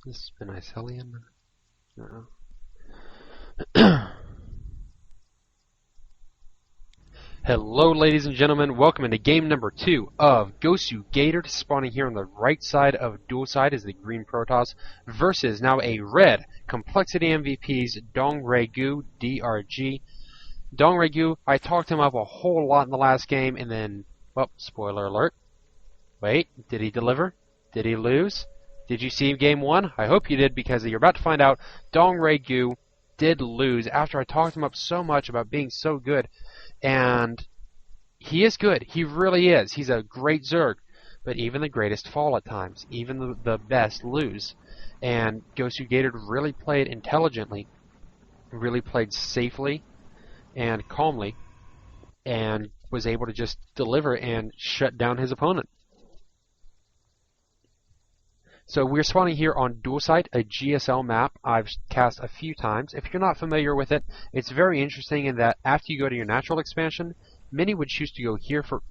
This is penicillin. No. Hello, ladies and gentlemen. Welcome into game number 2 of Gatored. Spawning here on the right side of Dual Sight is the green Protoss versus now a red Complexity MVP's DongRaeGu, DRG. DongRaeGu, I talked him up a whole lot in the last game, and then, well, spoiler alert. Wait, did he deliver? Did he lose? Did you see game 1? I hope you did, because you're about to find out DongRaeGu did lose after I talked him up so much about being so good. And he is good. He really is. He's a great Zerg. But even the greatest fall at times. Even the best lose. And Gatored really played intelligently. Really played safely and calmly. And was able to just deliver and shut down his opponent. So we're spawning here on Dual Sight, a GSL map I've cast a few times. If you're not familiar with it, it's very interesting in that after you go to your natural expansion, many would choose to go here for...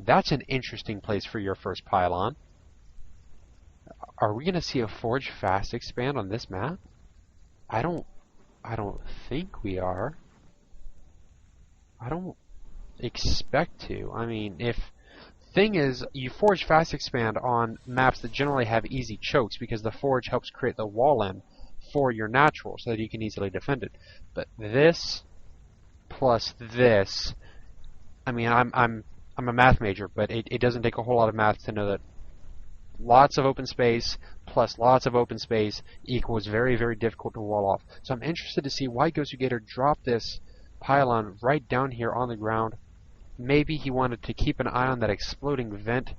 That's an interesting place for your first pylon. Are we going to see a Forge Fast expand on this map? I don't think we are. I don't expect to. I mean, if... Thing is, you Forge Fast expand on maps that generally have easy chokes because the Forge helps create the wall in for your natural so that you can easily defend it. But this plus this, I mean, I'm a math major, but it doesn't take a whole lot of math to know that lots of open space plus lots of open space equals very, very difficult to wall off. So I'm interested to see why Gatored dropped this pylon right down here on the ground. Maybe he wanted to keep an eye on that exploding vent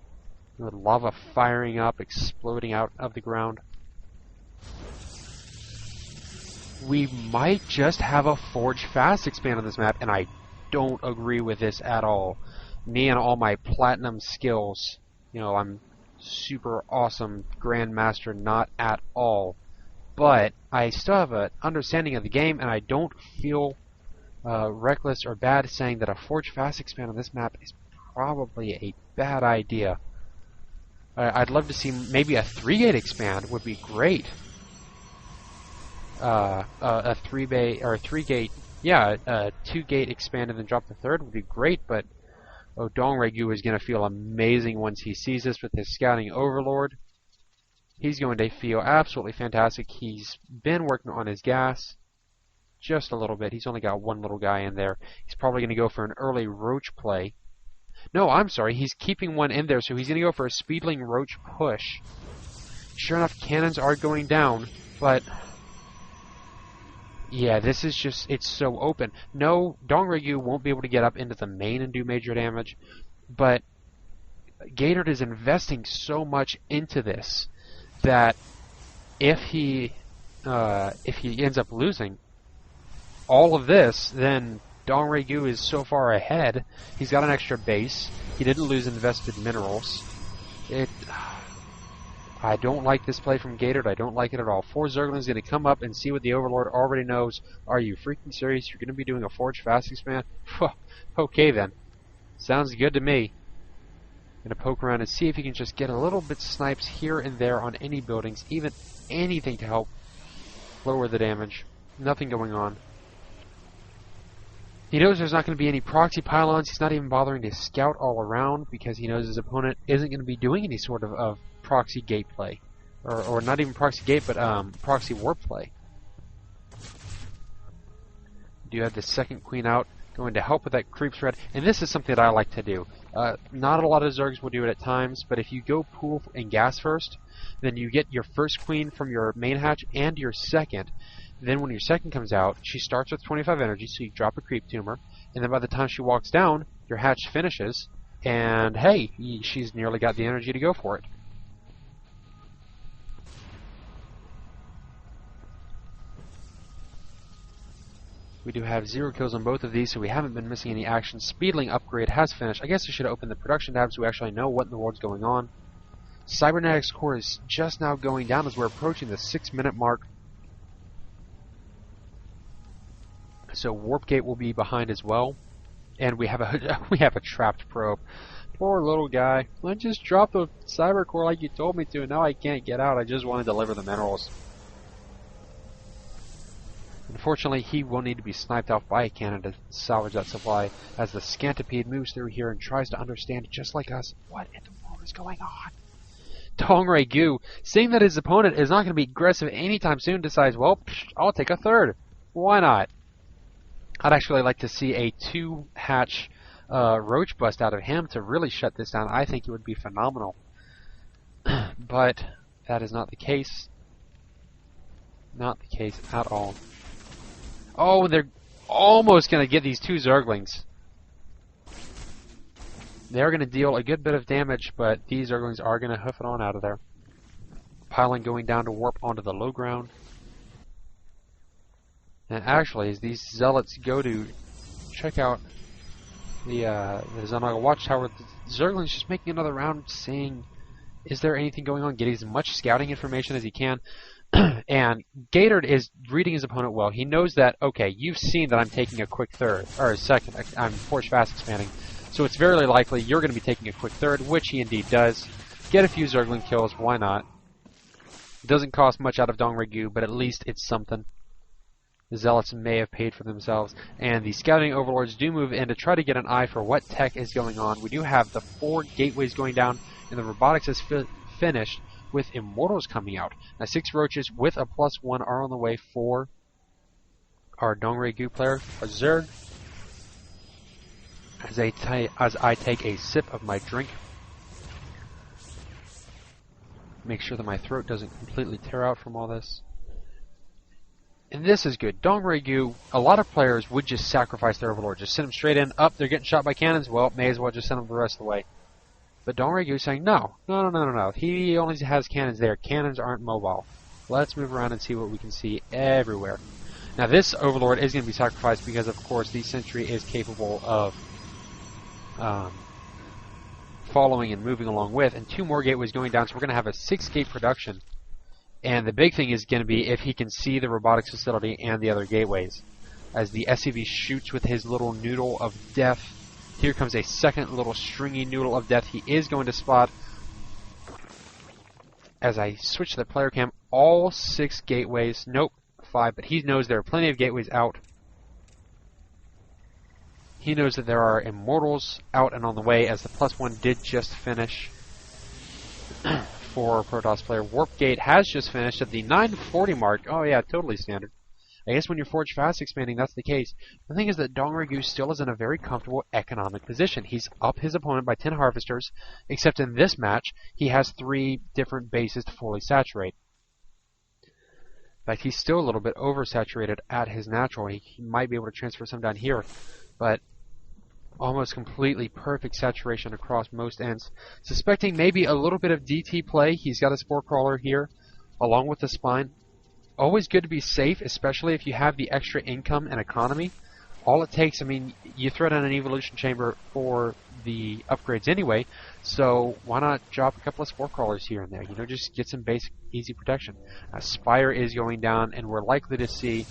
with lava firing up, exploding out of the ground. We might just have a Forge Fast expand on this map, and I don't agree with this at all. Me and all my platinum skills, you know, I'm super awesome Grandmaster, not at all. But I still have an understanding of the game, and I don't feel reckless or bad saying that a Forge Fast expand on this map is probably a bad idea. I'd love to see maybe a 3-gate expand would be great. A 3-gate, yeah, a 2-gate expand and then drop the third would be great, but DongRaeGu is going to feel amazing once he sees this with his scouting overlord. He's going to feel absolutely fantastic. He's been working on his gas just a little bit. He's only got one little guy in there. He's probably going to go for an early roach play. No, I'm sorry. He's keeping one in there, so he's going to go for a speedling roach push. Sure enough, cannons are going down, but... yeah, this is just... it's so open. No, DongRaeGu won't be able to get up into the main and do major damage, but Gatored is investing so much into this that if he ends up losing all of this, then DongRaeGu is so far ahead. He's got an extra base. He didn't lose invested minerals. I don't like this play from Gatored. I don't like it at all. 4 Zergling's going to come up and see what the Overlord already knows. Are you freaking serious? You're going to be doing a Forge Fast expand? Okay then. Sounds good to me. Going to poke around and see if he can just get a little bit snipes here and there on any buildings. Even anything to help lower the damage. Nothing going on. He knows there's not going to be any proxy pylons. He's not even bothering to scout all around because he knows his opponent isn't going to be doing any sort of proxy gate play. Or not even proxy gate, but proxy warp play. Do you have the second queen out, going to help with that creep threat? And this is something that I like to do. Not a lot of Zergs will do it at times, but if you go pool and gas first, then you get your first queen from your main hatch and your second. Then when your second comes out, she starts with 25 energy, so you drop a creep tumor, and then by the time she walks down, your hatch finishes, and hey, she's nearly got the energy to go for it. We do have 0 kills on both of these, so we haven't been missing any action. Speedling upgrade has finished. I guess I should open the production tab so we actually know what in the world's going on. Cybernetics core is just now going down as we're approaching the 6-minute mark. So warp gate will be behind as well, and we have a trapped probe. Poor little guy. I just dropped the cyber core like you told me to, and now I can't get out. I just want to deliver the minerals. Unfortunately, he will need to be sniped off by a cannon to salvage that supply, as the Scantipede moves through here and tries to understand, just like us, what in the world is going on. DongRaeGu, seeing that his opponent is not going to be aggressive anytime soon, decides, well, I'll take a third. Why not? I'd actually like to see a 2-hatch roach bust out of him to really shut this down. I think it would be phenomenal. But that is not the case. Not the case at all. Oh, they're almost going to get these 2 Zerglings. They're going to deal a good bit of damage, but these Zerglings are going to hoof it on out of there. Pylon going down to warp onto the low ground. And actually, as these zealots go to check out the Xanaga watchtower, the Zergling's just making another round, seeing is there anything going on, getting as much scouting information as he can. And Gatored is reading his opponent well. He knows that, okay, you've seen that I'm taking a quick third, or a second, I'm forge fast expanding, so it's very likely you're going to be taking a quick third, which he indeed does. Get a few Zergling kills, why not? It doesn't cost much out of DongRaeGu, but at least it's something. The Zealots may have paid for themselves, and the Scouting Overlords do move in to try to get an eye for what tech is going on. We do have the 4 gateways going down, and the robotics is finished, with Immortals coming out. Now 6 roaches with a +1 are on the way for our DongRaeGu player, Zerg. As I take a sip of my drink, make sure that my throat doesn't completely tear out from all this. And this is good. DongRaeGu, a lot of players would just sacrifice their Overlord, just send them straight in. Up, they're getting shot by cannons. Well, may as well just send them the rest of the way. But DongRaeGu is saying, no. He only has cannons there. Cannons aren't mobile. Let's move around and see what we can see everywhere. Now this Overlord is going to be sacrificed because, of course, the Sentry is capable of following and moving along with. And 2 more gateways going down, so we're going to have a 6-gate production. And the big thing is going to be if he can see the robotics facility and the other gateways. As the SCV shoots with his little noodle of death, here comes a second little stringy noodle of death. He is going to spot. As I switch to the player cam, all 6 gateways, nope, 5, but he knows there are plenty of gateways out. He knows that there are Immortals out and on the way, as the +1 did just finish for Protoss player. Warp Gate has just finished at the 940 mark. Oh yeah, totally standard. I guess when you're forge fast expanding, that's the case. The thing is that DongRaeGu still is in a very comfortable economic position. He's up his opponent by 10 harvesters, except in this match, he has 3 different bases to fully saturate. In fact, he's still a little bit oversaturated at his natural. He might be able to transfer some down here, but almost completely perfect saturation across most ends. Suspecting maybe a little bit of DT play. He's got a Spore Crawler here, along with the Spine. Always good to be safe, especially if you have the extra income and economy. All it takes, I mean, you throw down an Evolution Chamber for the upgrades anyway, so why not drop a couple of Spore Crawlers here and there? You know, just get some basic, easy protection. Spire is going down, and we're likely to see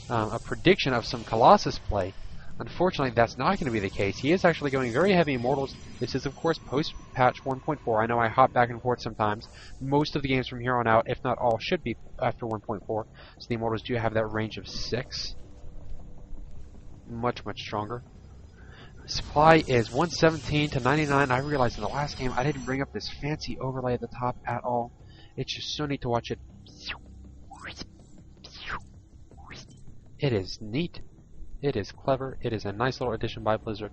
a prediction of some Colossus play. Unfortunately, that's not going to be the case. He is actually going very heavy Immortals. This is, of course, post-patch 1.4. I know I hop back and forth sometimes. Most of the games from here on out, if not all, should be after 1.4. So the Immortals do have that range of 6. Much, much stronger. Supply is 117 to 99. I realized in the last game I didn't bring up this fancy overlay at the top at all. It's just so neat to watch it. It is neat. It is clever. It is a nice little addition by Blizzard.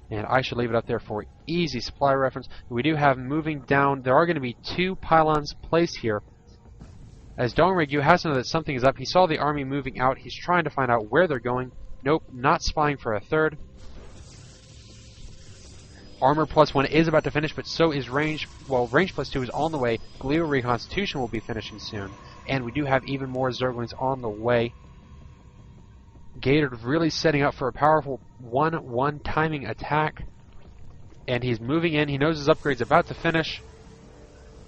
And I should leave it up there for easy supply reference. We do have moving down. There are going to be 2 pylons placed here. As DongRaeGu has to know that something is up. He saw the army moving out. He's trying to find out where they're going. Nope, not spying for a 3rd. Armor +1 is about to finish, but so is range. Well, range +2 is on the way. Glial Reconstitution will be finishing soon. And we do have even more Zerglings on the way. Gatored really setting up for a powerful 1-1 timing attack. And he's moving in. He knows his upgrade's about to finish.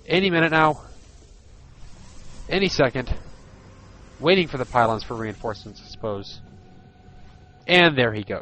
Any minute now. Any second. Waiting for the pylons for reinforcements, I suppose. And there he goes.